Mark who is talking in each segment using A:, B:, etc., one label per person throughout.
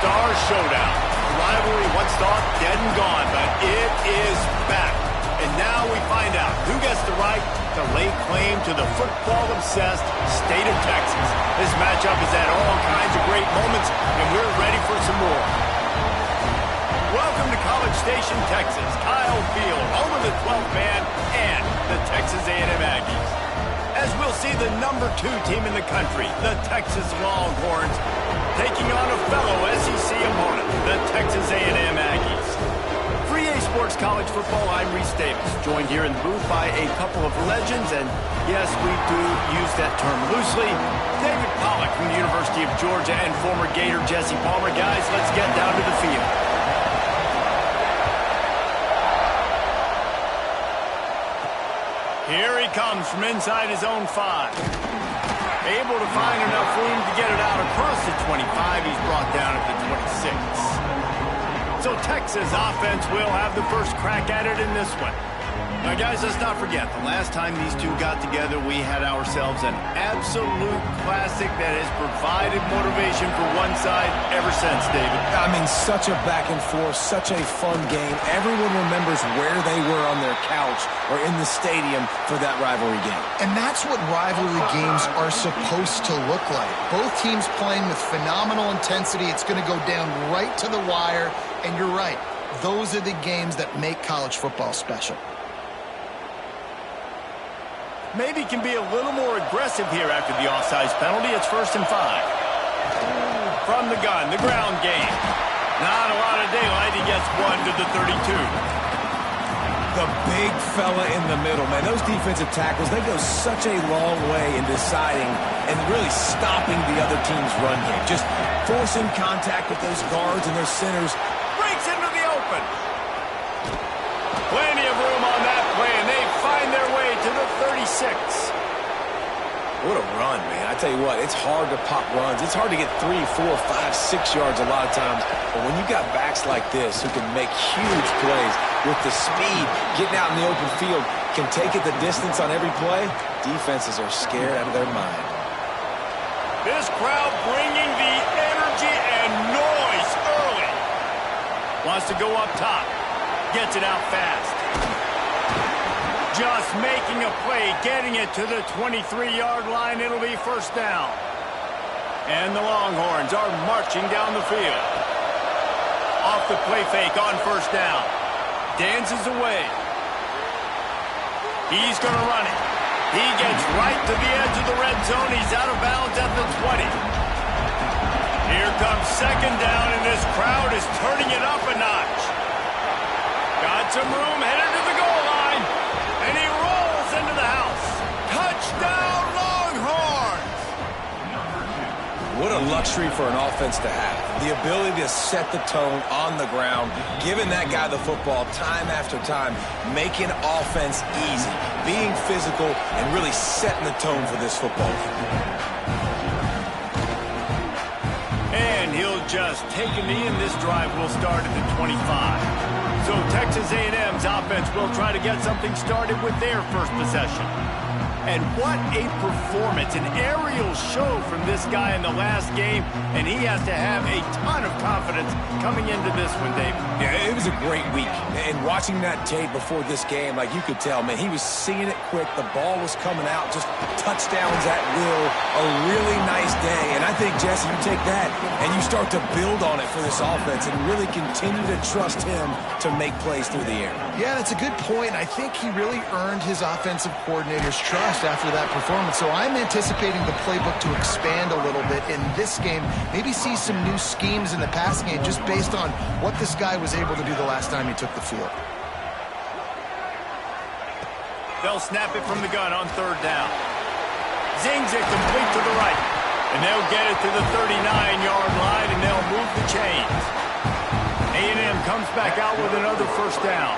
A: Star Showdown. A rivalry once thought dead and gone, but it is back. And now we find out who gets the right to lay claim to the football-obsessed state of Texas. This matchup has had all kinds of great moments, and we're ready for some more. Welcome to College Station, Texas. Kyle Field, home of the 12th man and the Texas A&M Aggies. As we'll see the number 2 team in the country, the Texas Longhorns, taking on a fellow SEC opponent, the Texas A&M Aggies. For EA Sports College Football, I'm Reese Davis, joined here in the booth by a couple of legends, and yes, we do use that term loosely. David Pollack from the University of Georgia and former Gator Jesse Palmer. Guys, let's get down to the field. Here he comes from inside his own 5. Able to find enough room to get it out across the 25. He's brought down at the 26. So Texas offense will have the first crack at it in this one. Now, guys, let's not forget, the last time these two got together, we had ourselves an absolute classic that has provided motivation for one side ever since, David.
B: I mean, such a back and forth, such a fun game. Everyone remembers where they were on their couch or in the stadium for that rivalry game.
C: And that's what rivalry games are supposed to look like. Both teams playing with phenomenal intensity. It's going to go down right to the wire. And you're right, those are the games that make college football special.
A: Maybe can be a little more aggressive here after the offsides penalty. It's 1st and 5. From the gun, the ground game. Not a lot of daylight. He gets 1 to the 32.
B: The big fella in the middle, man. Those defensive tackles, they go such a long way in deciding and really stopping the other team's run game. Just forcing contact with those guards and those centers.
A: Breaks into the open. Plenty of room on that play, and they find their way to the 36.
B: What a run, man. I tell you what, it's hard to pop runs. It's hard to get 3, 4, 5, 6 yards a lot of times. But when you got backs like this who can make huge plays with the speed, getting out in the open field, can take it the distance on every play, defenses are scared out of their mind.
A: This crowd bringing the energy and noise early. Wants to go up top. Gets it out fast. Just making a play, getting it to the 23-yard line. It'll be 1st down. And the Longhorns are marching down the field. Off the play fake on 1st down. Dances away. He's going to run it. He gets right to the edge of the red zone. He's out of bounds at the 20. Here comes 2nd down, and this crowd is turning it up a notch. Got some room, headed to the goal line, and he rolls into the house. Touchdown, Longhorns!
B: What a luxury for an offense to have. The ability to set the tone on the ground, giving that guy the football time after time, making offense easy, being physical, and really setting the tone for this football game.
A: And he'll just take a knee, and this drive will start at the 25. So Texas A&M's offense will try to get something started with their first possession. And what a performance, an aerial show from this guy in the last game, and he has to have a ton of confidence coming into this one, Dave.
B: Yeah, it was a great week. And watching that tape before this game, like you could tell, man, he was seeing it quick. The ball was coming out, just touchdowns at will. A really nice day. And I think, Jesse, you take that and you start to build on it for this offense and really continue to trust him to make plays through the air.
C: Yeah, that's a good point. I think he really earned his offensive coordinator's trust after that performance. So I'm anticipating the playbook to expand a little bit in this game. Maybe see some new schemes in the passing game just based on what this guy was able to do the last time he took the field.
A: They'll snap it from the gun on 3rd down. Zings it complete to the right. And they'll get it to the 39-yard line, and they'll move the chains. A&M comes back out with another 1st down.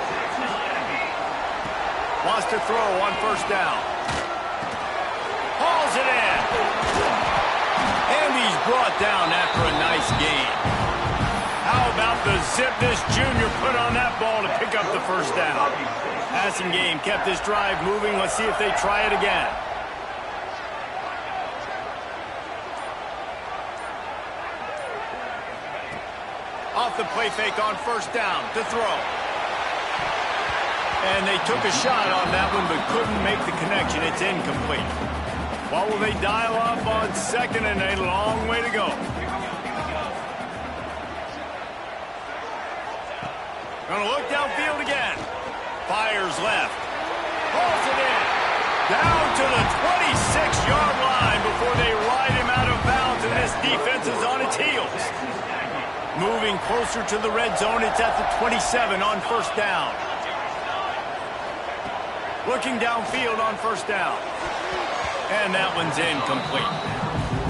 A: Wants to throw on 1st down. Hauls it in. And he's brought down after a nice gain. How about the zip this junior put on that ball to pick up the 1st down? Passing game kept this drive moving. Let's see if they try it again. off the play fake on first down to throw. And they took a shot on that one but couldn't make the connection. It's incomplete. What will they dial up on second and a long way to go? Gonna look downfield again. Fires left. Pulls it in. Down to the 26-yard line before they ride him out of bounds, and this defense is on its heels. Moving closer to the red zone, it's at the 27 on first down. Looking downfield on first down. And that one's incomplete.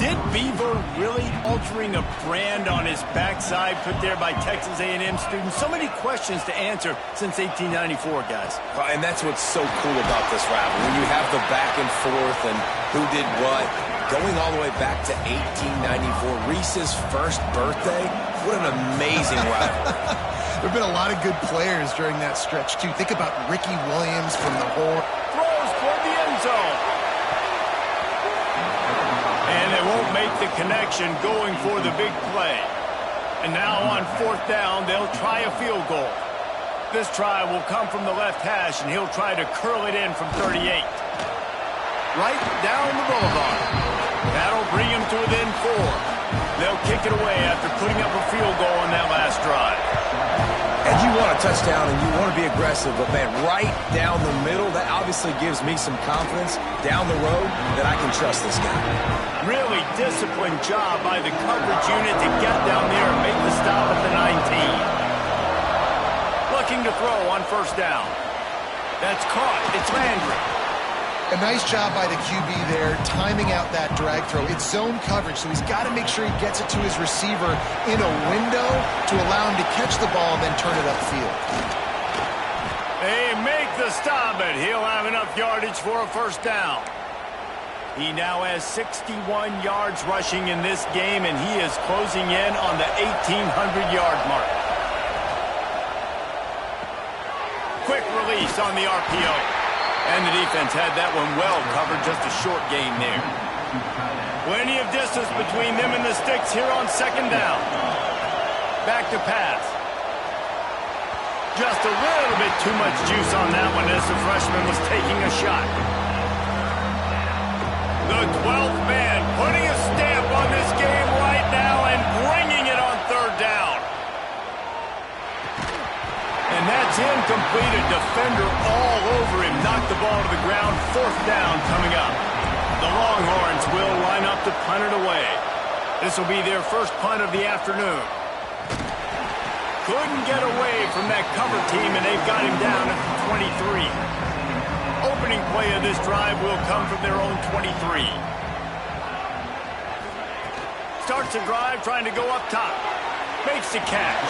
A: Did Beaver really altering a brand on his backside put there by Texas A&M students? So many questions to answer since 1894, guys.
B: And that's what's so cool about this rivalry. When you have the back and forth and who did what, going all the way back to 1894, Reese's first birthday, what an amazing rivalry.
C: There have been a lot of good players during that stretch, too. Think about Ricky Williams from the Horn.
A: Throws toward the end zone. And they won't make the connection going for the big play. And now on fourth down, they'll try a field goal. This try will come from the left hash, and he'll try to curl it in from 38. Right down the boulevard. That'll bring him to within 4. They'll kick it away after putting up a field goal on that last drive.
B: And you want a touchdown and you want to be aggressive, but, man, right down the middle, that obviously gives me some confidence down the road that I can trust this guy.
A: Really disciplined job by the coverage unit to get down there and make the stop at the 19. Looking to throw on first down. That's caught. It's Landry.
C: A nice job by the QB there, timing out that drag throw. It's zone coverage, so he's got to make sure he gets it to his receiver in a window to allow him to catch the ball and then turn it upfield.
A: They make the stop, and he'll have enough yardage for a first down. He now has 61 yards rushing in this game, and he is closing in on the 1,800-yard mark. Quick release on the RPO. And the defense had that one well covered, just a short gain there. Plenty of distance between them and the sticks here on second down. Back to pass. Just a little bit too much juice on that one as the freshman was taking a shot. The 12th man putting a stamp on this game right now and bringing it on third down. And that's incomplete. A defender all over him. Knocked the ball to the ground. Fourth down coming up. The Longhorns will line up to punt it away. This will be their first punt of the afternoon. Couldn't get away from that cover team, and they've got him down at the 23. Opening play of this drive will come from their own 23. Starts the drive trying to go up top. Makes the catch.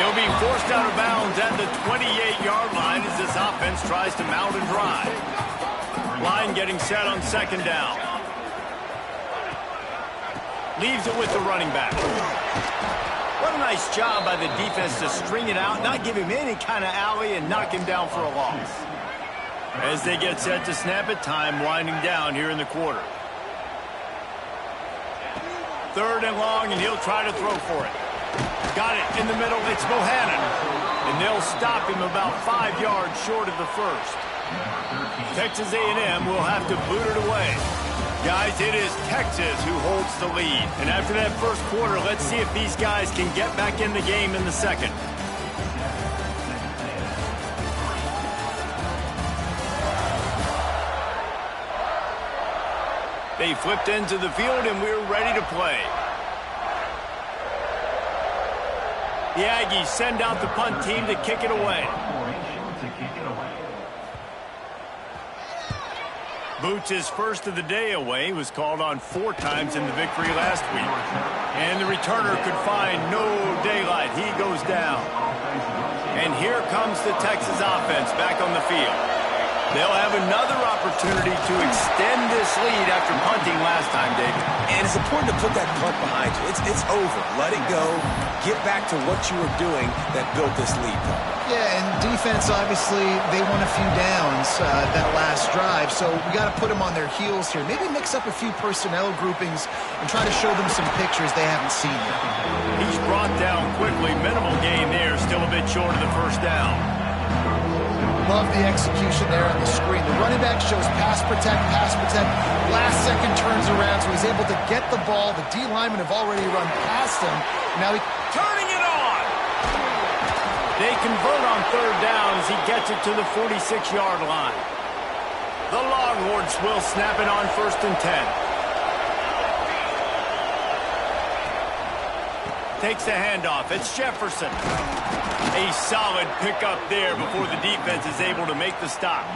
A: He'll be forced out of bounds at the 28-yard line as this offense tries to mount a drive. Line getting set on second down. Leaves it with the running back. What a nice job by the defense to string it out, not give him any kind of alley, and knock him down for a loss. As they get set to snap it, time winding down here in the quarter. Third and long, and he'll try to throw for it. Got it in the middle. It's Bohannon. And they'll stop him about 5 yards short of the first. Texas A&M will have to boot it away. Guys, it is Texas who holds the lead. And after that first quarter, let's see if these guys can get back in the game in the second. They flipped into the field, and we're ready to play. The Aggies send out the punt team to kick it away. Boots' first of the day away was called on 4 times in the victory last week. And the returner could find no daylight. He goes down. And here comes the Texas offense back on the field. They'll have another opportunity to extend this lead after punting last time, David.
B: And it's important to put that punt behind you. It's over. Let it go. Get back to what you were doing that built this lead.
C: Yeah, and defense, obviously, they won a few downs that last drive, so we got to put them on their heels here. Maybe mix up a few personnel groupings and try to show them some pictures they haven't seen yet.
A: He's brought down quickly. Minimal gain there. Still a bit short of the first down.
C: Love the execution there on the screen. The running back shows pass protect, pass protect. Last second turns around, so he's able to get the ball. The D linemen have already run past him. Now he
A: turning it on. They convert on third down as he gets it to the 46-yard line. The Longhorns will snap it on 1st and 10. Takes the handoff. It's Jefferson. A solid pickup there before the defense is able to make the stop.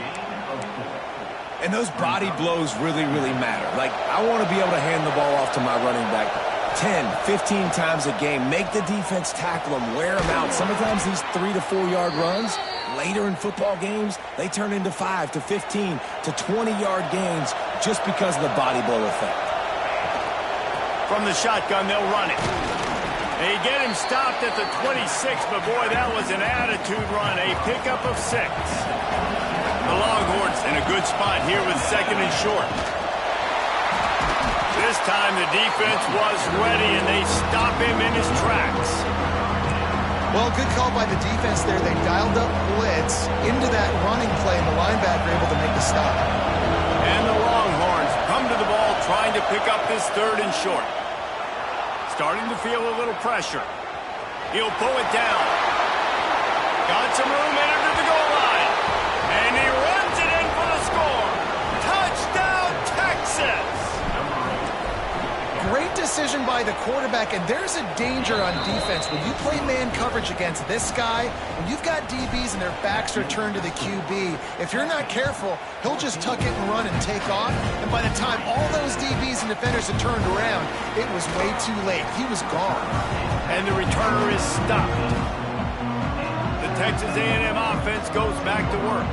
B: And those body blows really, really matter. Like, I want to be able to hand the ball off to my running back 10, 15 times a game. Make the defense tackle him, wear him out. Sometimes these 3 to 4 yard runs, later in football games, they turn into 5 to 15 to 20-yard gains just because of the body blow effect.
A: From the shotgun, they'll run it. They get him stopped at the 26, but boy, that was an attitude run, a pickup of 6. The Longhorns in a good spot here with 2nd and short. This time the defense was ready, and they stop him in his tracks.
C: Well, good call by the defense there. They dialed up blitz into that running play, and the linebacker able to make the stop.
A: And the Longhorns come to the ball trying to pick up this 3rd and short. Starting to feel a little pressure. He'll pull it down. Got some room in under the goal line. And he runs it in for the score. Touchdown, Texas!
C: Great decision by the quarterback, and there's a danger on defense. When you play man coverage against this guy, when you've got DBs and their backs are turned to the QB, if you're not careful, he'll just tuck it and run and take off. And by the time all those DBs and defenders had turned around, it was way too late. He was gone.
A: And the returner is stopped. The Texas A&M offense goes back to work.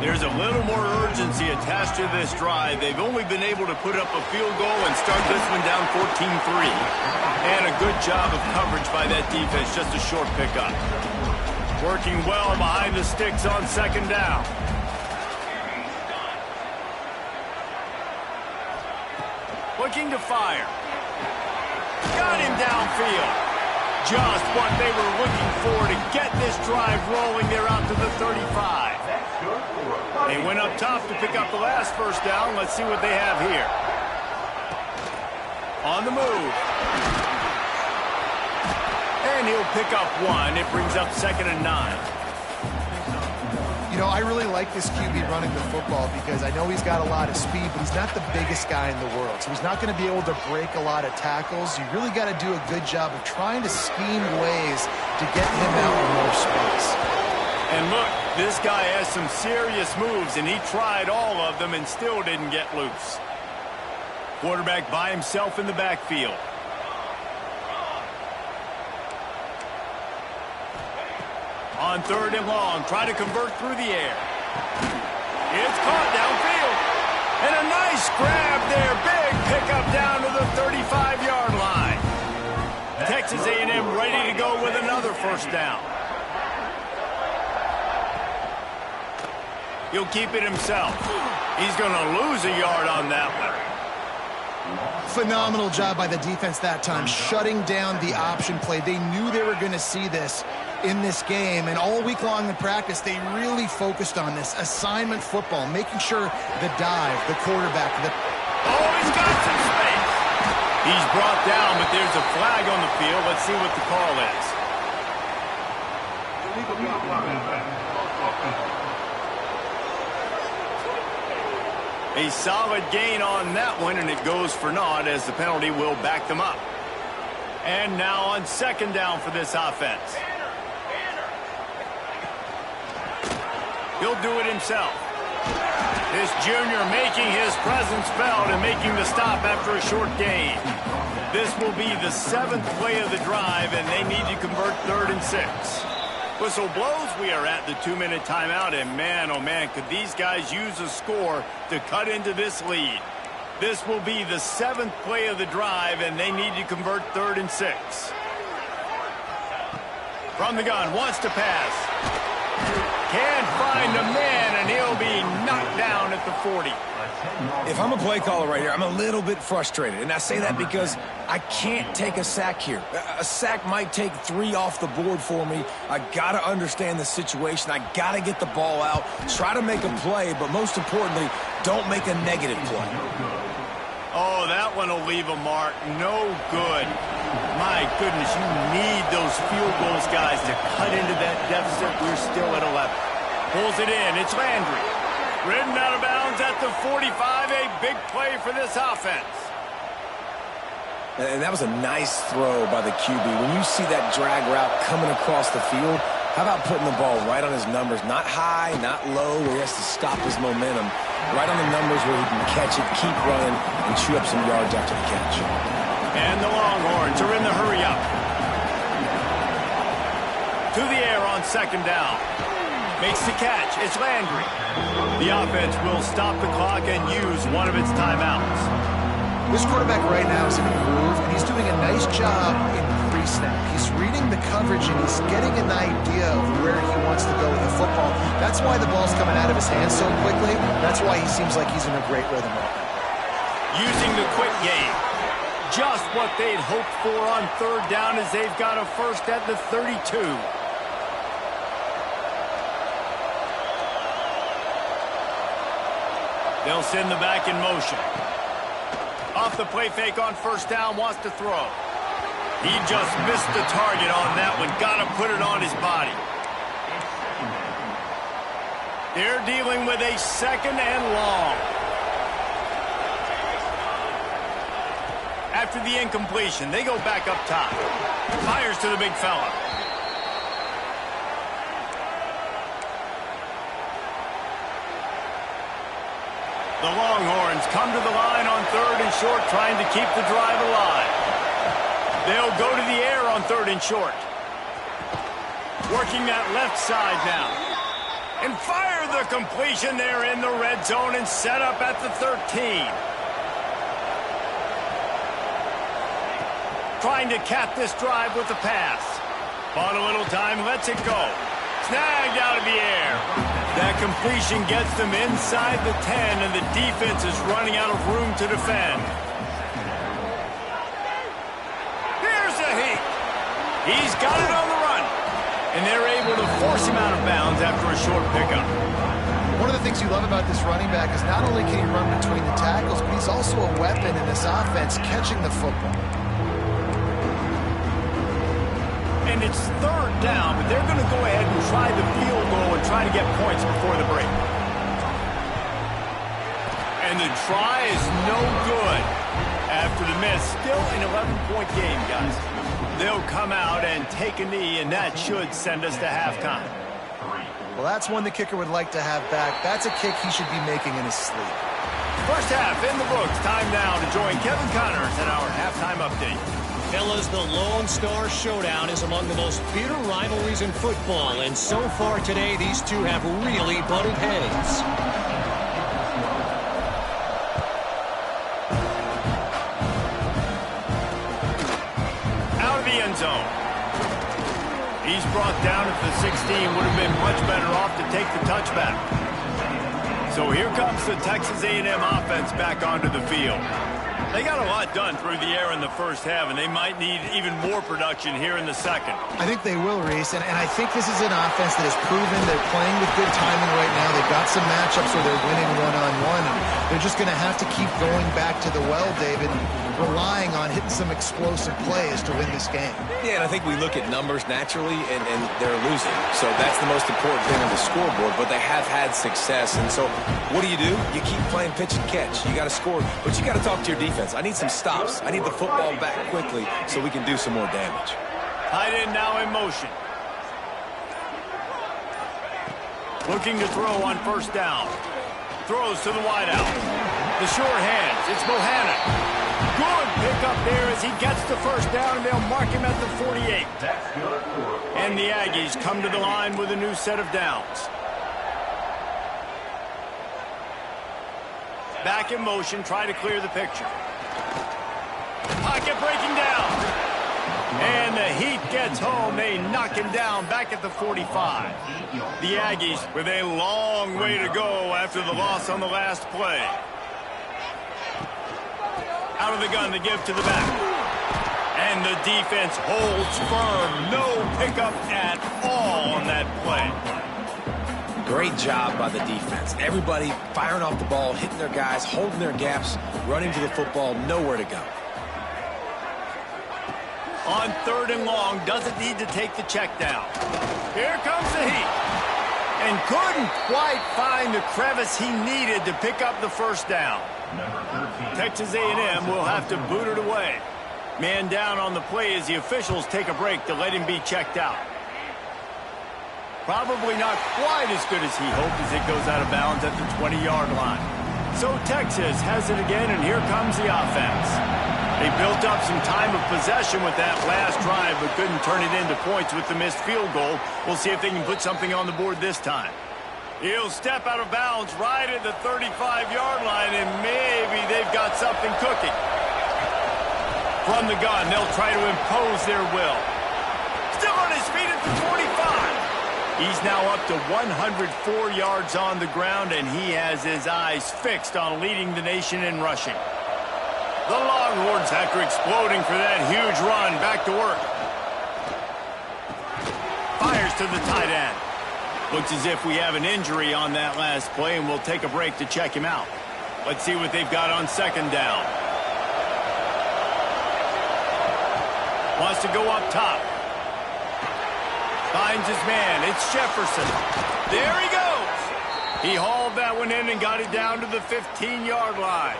A: There's a little more urgency attached to this drive. They've only been able to put up a field goal and start this one down 14-3. And a good job of coverage by that defense, just a short pickup. Working well behind the sticks on 2nd down. Looking to fire. Got him downfield. Just what they were looking for to get this drive rolling. They're out to the 35. They went up top to pick up the last 1st down. Let's see what they have here. On the move. And he'll pick up 1. It brings up 2nd and 9.
C: You know, I really like this QB running the football because I know he's got a lot of speed, but he's not the biggest guy in the world. So he's not going to be able to break a lot of tackles. You really got to do a good job of trying to scheme ways to get him out in more space.
A: And look, this guy has some serious moves, and he tried all of them and still didn't get loose. Quarterback by himself in the backfield. On 3rd and long, try to convert through the air. It's caught downfield. And a nice grab there. Big pickup down to the 35-yard line. Texas A&M ready to go with another 1st down. He'll keep it himself. He's going to lose a yard on that one.
C: Phenomenal job by the defense that time, shutting down the option play. They knew they were going to see this in this game, and all week long in practice, they really focused on this assignment football, making sure the dive, the quarterback,
A: Oh, he's got some space. He's brought down, but there's a flag on the field. Let's see what the call is. A solid gain on that one, and it goes for naught as the penalty will back them up. And now on 2nd down for this offense. He'll do it himself. This junior making his presence felt and making the stop after a short gain. This will be the 7th play of the drive, and they need to convert 3rd and 6. Whistle blows. We are at the 2-minute timeout, and man, oh man, could these guys use a score to cut into this lead. This will be the 7th play of the drive, and they need to convert 3rd and 6. From the gun, wants to pass. Can't find a man, and he'll be knocked down at the 40.
B: If I'm a play caller right here, I'm a little bit frustrated. And I say that because I can't take a sack here. A sack might take 3 off the board for me. I got to understand the situation. I got to get the ball out, try to make a play, but most importantly, don't make a negative play.
A: Oh, that one will leave a mark. No good. My goodness, you need those field goals, guys, to cut into that deficit. We're still at 11. Pulls it in. It's Landry. Ridden out of bounds at the 45. A big play for this offense.
B: And that was a nice throw by the QB. When you see that drag route coming across the field, how about putting the ball right on his numbers? Not high, not low, where he has to stop his momentum. Right on the numbers where he can catch it, keep running, and chew up some yards after the catch.
A: And the Longhorns are in the hurry up. To the air on 2nd down. Makes the catch. It's Landry. The offense will stop the clock and use one of its timeouts.
C: This quarterback right now is in a groove, and he's doing a nice job in pre-snap. He's reading the coverage, and he's getting an idea of where he wants to go with the football. That's why the ball's coming out of his hands so quickly. That's why he seems like he's in a great rhythm right now.
A: Using the quick game. Just what they'd hoped for on 3rd down as they've got a first at the 32. They'll send the back in motion. Off the play fake on 1st down, wants to throw. He just missed the target on that one. Got to put it on his body. They're dealing with a 2nd and long. After the incompletion, they go back up top. Fires to the big fella. The Longhorns come to the line on 3rd and short, trying to keep the drive alive. They'll go to the air on 3rd and short. Working that left side now. And fire the completion there in the red zone and set up at the 13. Trying to cap this drive with the pass. Bought a little time, lets it go. Snagged out of the air. That completion gets them inside the 10, and the defense is running out of room to defend. Here's a heat. He's got it on the run. And they're able to force him out of bounds after a short pickup.
C: One of the things you love about this running back is not only can he run between the tackles, but he's also a weapon in this offense catching the football.
A: And it's 3rd down, but they're going to go ahead and try the field goal and try to get points before the break. And the try is no good. After the miss, still an 11-point game, guys. They'll come out and take a knee, and that should send us to halftime.
C: Well, that's one the kicker would like to have back. That's a kick he should be making in his sleep.
A: First half in the books. Time now to join Kevin Connors in our halftime update.
D: Fellas, the Lone Star Showdown is among the most bitter rivalries in football, and so far today, these two have really butted heads.
A: Out of the end zone. He's brought down at the 16. Would have been much better off to take the touchback. So here comes the Texas A&M offense back onto the field. They got a lot done through the air in the first half, and they might need even more production here in the second.
C: I think they will, Reese, and I think this is an offense that has proven they're playing with good timing right now. They've got some matchups where they're winning one-on-one, and they're just going to have to keep going back to the well, David, relying on hitting some explosive plays to win this game.
B: Yeah, and I think we look at numbers naturally, and they're losing. So that's the most important thing on the scoreboard, but they have had success. And so what do? You keep playing pitch and catch. You got to score, but you got to talk to your defense. I need some stops. I need the football back quickly so we can do some more damage.
A: Tight end now in motion. Looking to throw on first down. Throws to the wideout. The short hands. It's Bohannon. Good pickup there as he gets the first down, and they'll mark him at the 48. And the Aggies come to the line with a new set of downs. Back in motion, try to clear the picture. Pocket breaking down. And the Heat gets home. They knock him down back at the 45. The Aggies with a long way to go after the loss on the last play. Out of the gun to give to the back. And the defense holds firm. No pickup at all on that play.
B: Great job by the defense. Everybody firing off the ball, hitting their guys, holding their gaps, running to the football, nowhere to go.
A: On 3rd and long, doesn't need to take the check down. Here comes the Heat. And couldn't quite find the crevice he needed to pick up the first down. Texas A&M will have to boot it away. Man down on the play as the officials take a break to let him be checked out. Probably not quite as good as he hoped as it goes out of bounds at the 20-yard line. So Texas has it again, and here comes the offense. They built up some time of possession with that last drive, but couldn't turn it into points with the missed field goal. We'll see if they can put something on the board this time. He'll step out of bounds right at the 35-yard line, and maybe they've got something cooking. From the gun, they'll try to impose their will. Still on his feet at the 45. He's now up to 104 yards on the ground, and he has his eyes fixed on leading the nation in rushing. The Longhorns, after exploding for that huge run, back to work. Fires to the tight end. Looks as if we have an injury on that last play, and we'll take a break to check him out. Let's see what they've got on 2nd down. Wants to go up top. Finds his man. It's Jefferson. There he goes. He hauled that one in and got it down to the 15-yard line.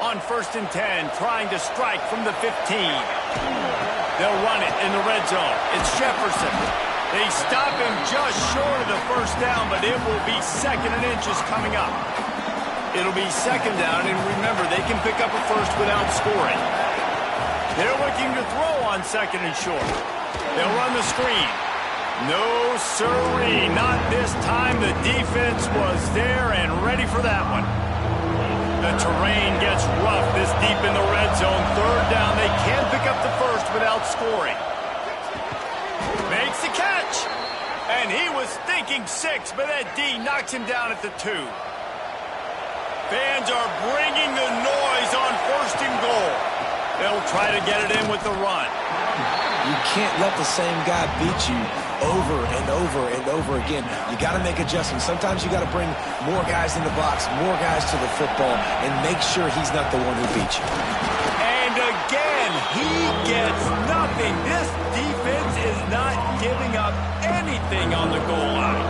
A: On 1st and 10, trying to strike from the 15. They'll run it in the red zone. It's Jefferson. They stop him just short of the first down, but it will be 2nd and inches coming up. It'll be 2nd down, and remember, they can pick up a first without scoring. They're looking to throw on 2nd and short. They'll run the screen. No, sirree, not this time. The defense was there and ready for that one. The terrain gets rough this deep in the red zone. 3rd down, they can pick up the first without scoring. Makes the catch. And he was thinking 6, but that D knocks him down at the 2. Fans are bringing the noise on 1st and goal. They'll try to get it in with the run.
B: You can't let the same guy beat you over and over and over again. You got to make adjustments. Sometimes you got to bring more guys in the box, more guys to the football, and make sure he's not the one who beats you.
A: And again, he gets nothing. This defense is not giving up anything on the goal line.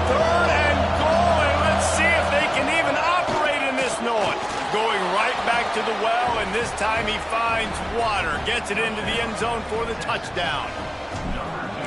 A: 3rd and goal, and let's see if they can even operate in this noise. Going right back to the well, and this time he finds water. Gets it into the end zone for the touchdown.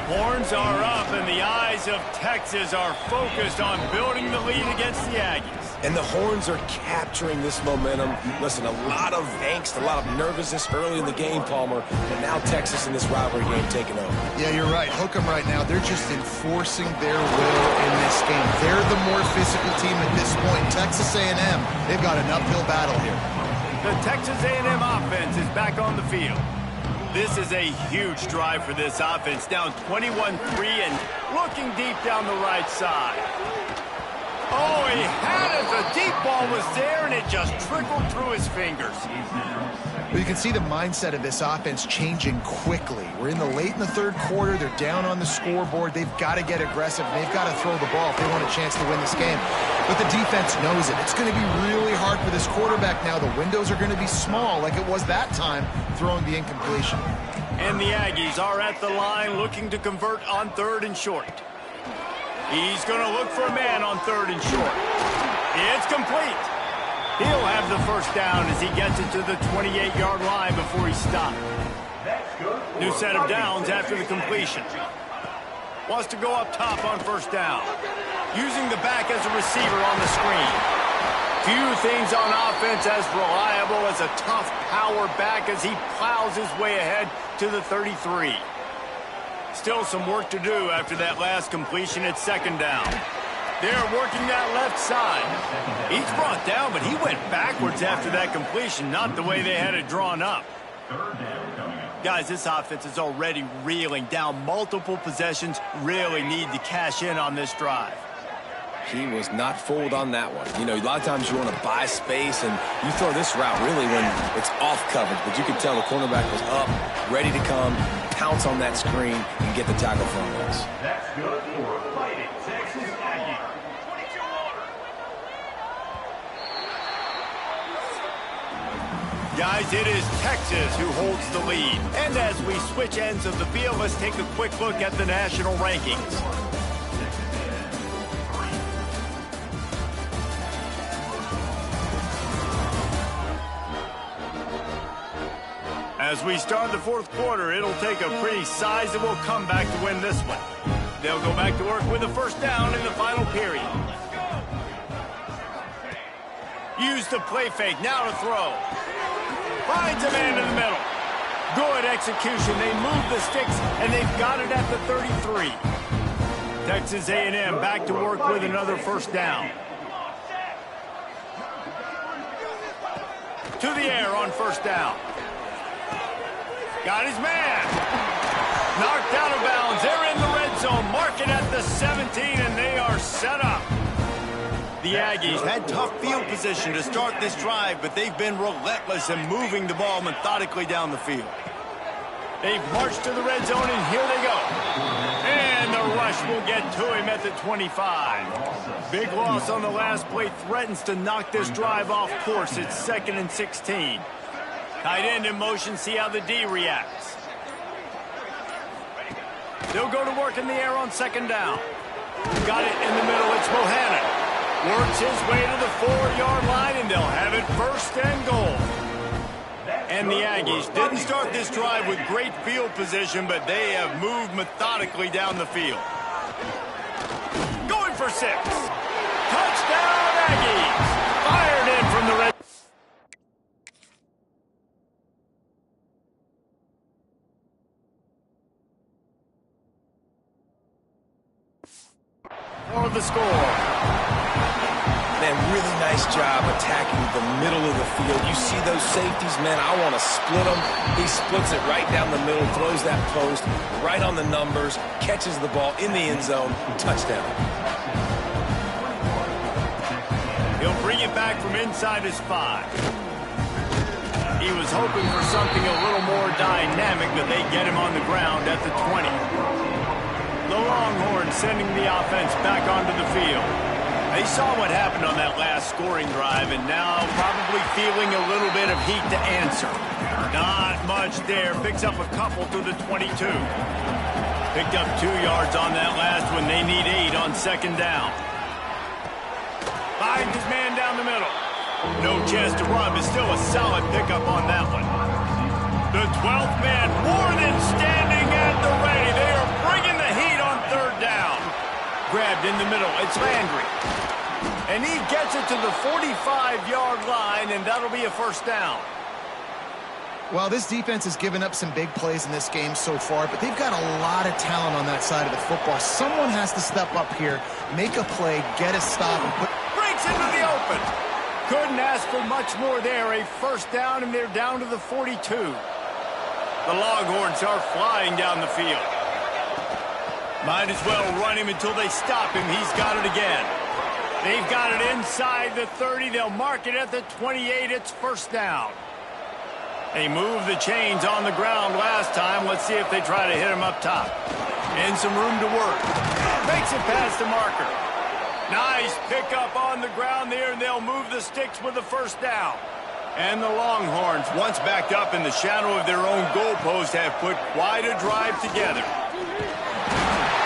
A: Horns are up, and the eyes of Texas are focused on building the lead against the Aggies.
B: And the Horns are capturing this momentum. Listen, a lot of angst, a lot of nervousness early in the game, Palmer, and now Texas in this rivalry game taking over.
C: Yeah, you're right. Hook 'em right now. They're just enforcing their will in this game. They're the more physical team at this point. Texas A&M, they've got an uphill battle here.
A: The Texas A&M offense is back on the field. This is a huge drive for this offense, down 21-3 and looking deep down the right side. Oh, he had it. The deep ball was there, and it just trickled through his fingers.
C: Well, you can see the mindset of this offense changing quickly. We're late in the 3rd quarter. They're down on the scoreboard. They've got to get aggressive. They've got to throw the ball if they want a chance to win this game. But the defense knows it. It's going to be really hard for this quarterback now. The windows are going to be small like it was that time throwing the incompletion.
A: And the Aggies are at the line looking to convert on 3rd and short. He's going to look for a man on 3rd and short. It's complete. He'll have the first down as he gets it to the 28-yard line before he stopped. New set of downs after the completion. Wants to go up top on 1st down. Using the back as a receiver on the screen. Few things on offense as reliable as a tough power back as he plows his way ahead to the 33. Still some work to do after that last completion at second down. They're working that left side. He's brought down, but he went backwards after that completion, not the way they had it drawn up. Guys, this offense is already reeling down multiple possessions, really need to cash in on this drive.
B: He was not fooled on that one. You know, a lot of times you want to buy space, and you throw this route really when it's off coverage. But you could tell the cornerback was up, ready to come, pounce on that screen, and get the tackle from us.
A: That's good for Fighting Texas Aggie. 22 order. Guys, it is Texas who holds the lead. And as we switch ends of the field, let's take a quick look at the national rankings. As we start the fourth quarter, it'll take a pretty sizable comeback to win this one. They'll go back to work with a first down in the final period. Use the play fake, now to throw. Finds a man in the middle. Good execution. They move the sticks, and they've got it at the 33. Texas A&M back to work with another first down. To the air on first down. Got his man. Knocked out of bounds. They're in the red zone. Mark it at the 17, and they are set up. The Aggies had tough field position to start this drive, but they've been relentless in moving the ball methodically down the field. They've marched to the red zone, and here they go. And the rush will get to him at the 25. Big loss on the last play threatens to knock this drive off course. It's 2nd and 16. Tight end in motion, see how the D reacts. They'll go to work in the air on second down. Got it in the middle, it's Bohannon. Works his way to the 4-yard line, and they'll have it first and goal. And the Aggies didn't start this drive with great field position, but they have moved methodically down the field. Going for 6. Touchdown, Aggies! Fired in from the red. For the score.
B: Man, really nice job attacking the middle of the field. You see those safeties, man, I want to split them. He splits it right down the middle, throws that post right on the numbers, catches the ball in the end zone, touchdown.
A: He'll bring it back from inside his 5. He was hoping for something a little more dynamic, but they get him on the ground at the 20. The Longhorns sending the offense back onto the field. They saw what happened on that last scoring drive, and now probably feeling a little bit of heat to answer. Not much there. Picks up a couple to the 22. Picked up 2 yards on that last one. They need 8 on second down. Finds his man down the middle. No chance to run, but still a solid pickup on that one. The 12th man more than standing at the ready. They are bringing the heat on third down. Grabbed in the middle. It's Landry. And he gets it to the 45-yard line, and that'll be a first down.
C: Well, this defense has given up some big plays in this game so far, but they've got a lot of talent on that side of the football. Someone has to step up here, make a play, get a stop, and put...
A: Breaks into the open. Couldn't ask for much more there. A first down, and they're down to the 42. The Longhorns are flying down the field. Might as well run him until they stop him. He's got it again. They've got it inside the 30. They'll mark it at the 28. It's first down. They moved the chains on the ground last time. Let's see if they try to hit him up top. And some room to work. Makes it past the marker. Nice pickup on the ground there, and they'll move the sticks with the first down. And the Longhorns, once backed up in the shadow of their own goalpost, have put quite a drive together.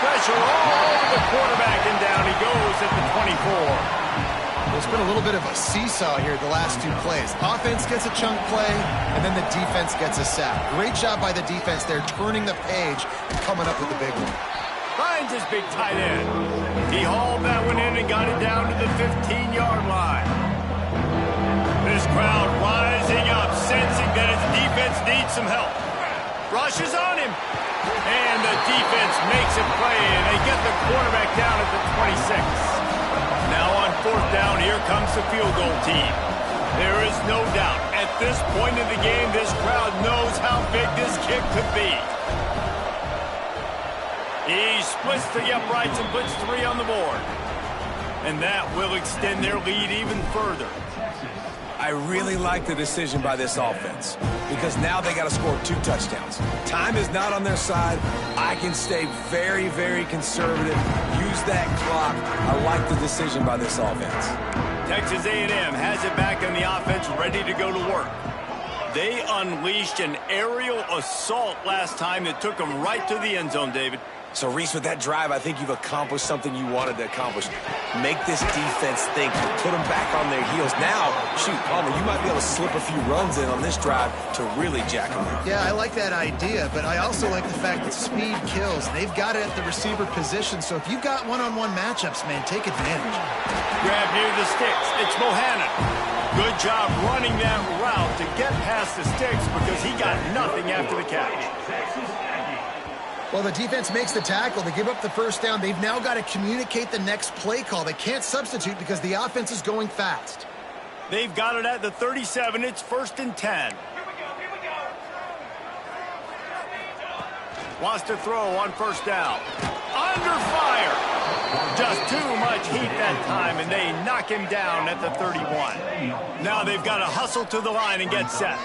A: Pressure all over the quarterback, and down he goes at the 24.
C: There's been a little bit of a seesaw here the last 2 plays. Offense gets a chunk play, and then the defense gets a sack. Great job by the defense there, turning the page and coming up with the big one.
A: Finds his big tight end. He hauled that one in and got it down to the 15-yard line. This crowd rising up, sensing that its defense needs some help. Rushes on him. And the defense makes a play, and they get the quarterback down at the 26. Now on fourth down, here comes the field goal team. There is no doubt, at this point in the game, this crowd knows how big this kick could be. He splits the uprights and puts 3 on the board. And that will extend their lead even further.
B: I really like the decision by this offense because now they got to score 2 touchdowns. Time is not on their side. I can stay very, very conservative. Use that clock. I like the decision by this offense.
A: Texas A&M has it back on the offense, ready to go to work. They unleashed an aerial assault last time that took them right to the end zone, David.
B: So, Reese, with that drive, I think you've accomplished something you wanted to accomplish. Make this defense think. Put them back on their heels. Now, shoot, Palmer, you might be able to slip a few runs in on this drive to really jack them up.
C: Yeah, I like that idea, but I also like the fact that speed kills. They've got it at the receiver position, so if you've got one-on-one matchups, man, take advantage.
A: Grab near the sticks. It's Bohannon. Good job running that route to get past the sticks because he got nothing after the catch.
C: Well, the defense makes the tackle. They give up the first down. They've now got to communicate the next play call. They can't substitute because the offense is going fast.
A: They've got it at the 37. It's 1st and 10. Wants to throw on first down. Under fire. Just too much heat that time, and they knock him down at the 31. Now they've got to hustle to the line and get set.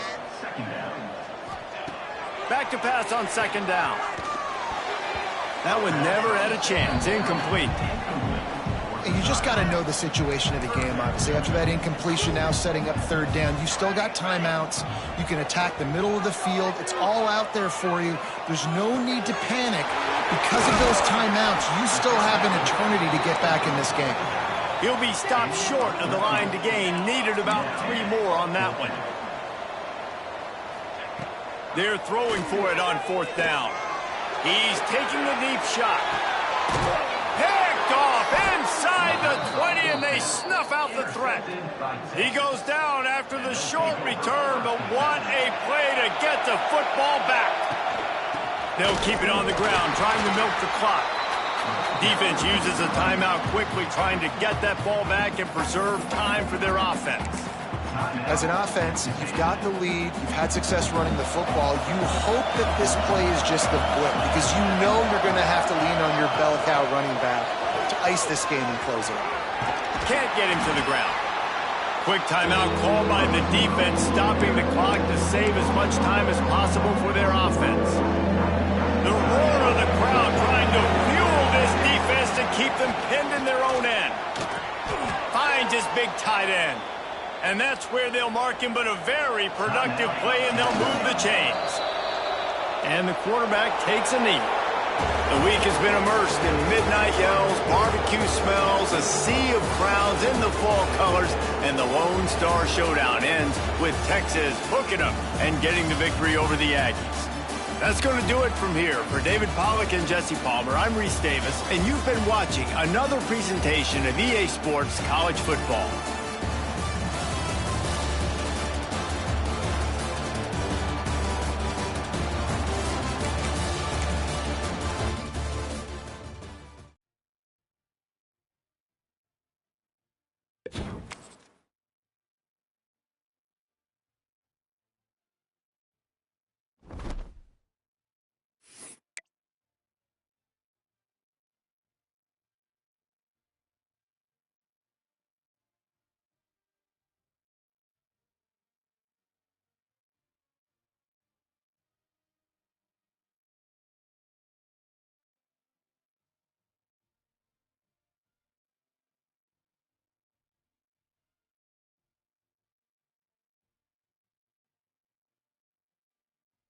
A: Back to pass on 2nd down. That one never had a chance. Incomplete.
C: And you just got to know the situation of the game, obviously. After that incompletion, now setting up 3rd down. You still got timeouts. You can attack the middle of the field. It's all out there for you. There's no need to panic. Because of those timeouts, you still have an eternity to get back in this game.
A: He'll be stopped short of the line to gain. Needed about 3 more on that one. They're throwing for it on 4th down. He's taking the deep shot. Picked off inside the 20, and they snuff out the threat. He goes down after the short return, but what a play to get the football back. They'll keep it on the ground, trying to milk the clock. Defense uses a timeout quickly, trying to get that ball back and preserve time for their offense.
C: As an offense, you've got the lead. You've had success running the football. You hope that this play is just the blip because you know you're going to have to lean on your bell cow running back to ice this game and close it.
A: Can't get him to the ground. Quick timeout called by the defense, stopping the clock to save as much time as possible for their offense. The roar of the crowd trying to fuel this defense to keep them pinned in their own end. Finds his big tight end. And that's where they'll mark him, but a very productive play, and they'll move the chains. And the quarterback takes a knee. The week has been immersed in midnight yells, barbecue smells, a sea of crowds in the fall colors, and the Lone Star Showdown ends with Texas hooking them and getting the victory over the Aggies. That's going to do it from here. For David Pollack and Jesse Palmer, I'm Reese Davis, and you've been watching another presentation of EA Sports College Football.